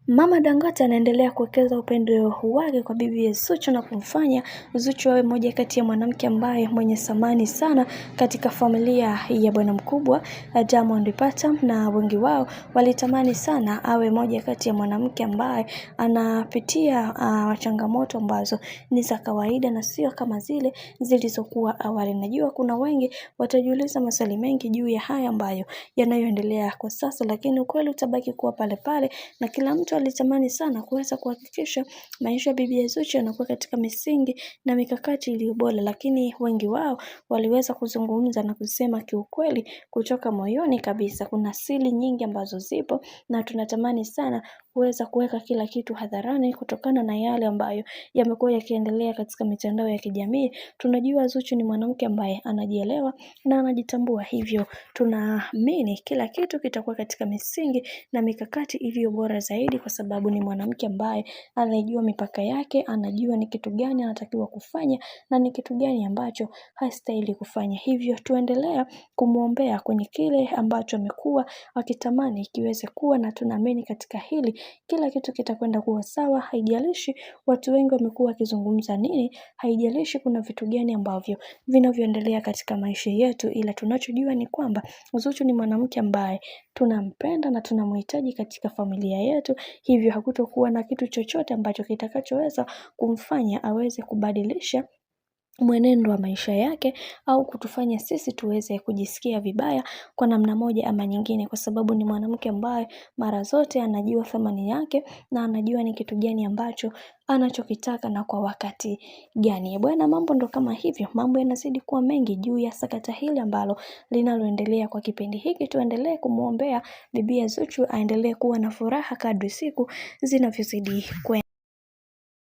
Mama Dangote anaendelea kuwekeza upendo wake kwa bibi Zuchu na kumfanya Zuchu awe moja kati ya mwanamke ambaye mwenye thamani sana katika familia ya bwana mkubwa Diamond Platnumz, na wengi wao walitamani sana awe moja kati ya mwanamke ambaye anapitia changamoto ambazo ni za kawaida na sio kama zile zilizokuwa awali. Najua kuna wengi watajiuliza maswali mengi juu ya haya ambayo yanayoendelea kwa sasa, lakini ukweli utabaki kuwa pale pale, na kila mtu alitamani sana kuweza kuhakikisha maisha ya bibi Zuchu yanakuwa katika misingi na mikakati iliyo bora, lakini wengi wao waliweza kuzungumza na kusema kiukweli kutoka moyoni kabisa kuna siri nyingi ambazo zipo, na tunatamani sana kuweza kuweka kila kitu hadharani kutokana na yale ambayo yamekuwa yakiendelea katika mitandao ya kijamii. Tunajua Zuchu ni mwanamke ambaye anajielewa na anajitambua, hivyo tunaamini kila kitu kitakuwa katika misingi na mikakati iliyo bora zaidi, kwa sababu ni mwanamke ambaye anajua mipaka yake, anajua ni kitu gani anatakiwa kufanya na ni kitu gani ambacho hastahili kufanya. Hivyo tuendelea kumuombea kwenye kile ambacho amekuwa akitamani kiweze kuwa, na tunaamini katika hili kila kitu kitakwenda kuwa sawa. Haijalishi watu wengi wamekuwa wakizungumza nini, haijalishi kuna vitu gani ambavyo vinavyoendelea katika maisha yetu, ila tunachojua ni kwamba Zuchu ni mwanamke ambaye tunampenda na tunamhitaji katika familia yetu, hivyo hakutokuwa na kitu chochote ambacho kitakachoweza kumfanya aweze kubadilisha mwenendo wa maisha yake au kutufanya sisi tuweze kujisikia vibaya kwa namna moja ama nyingine, kwa sababu ni mwanamke ambaye mara zote anajua thamani yake na anajua ni kitu gani ambacho anachokitaka na kwa wakati gani. Bwana, mambo ndo kama hivyo, mambo yanazidi kuwa mengi juu ya sakata hili ambalo linaloendelea kwa kipindi hiki. Tuendelee kumuombea bibi Zuchu aendelee kuwa na furaha kadri siku zinavyozidi kwenda.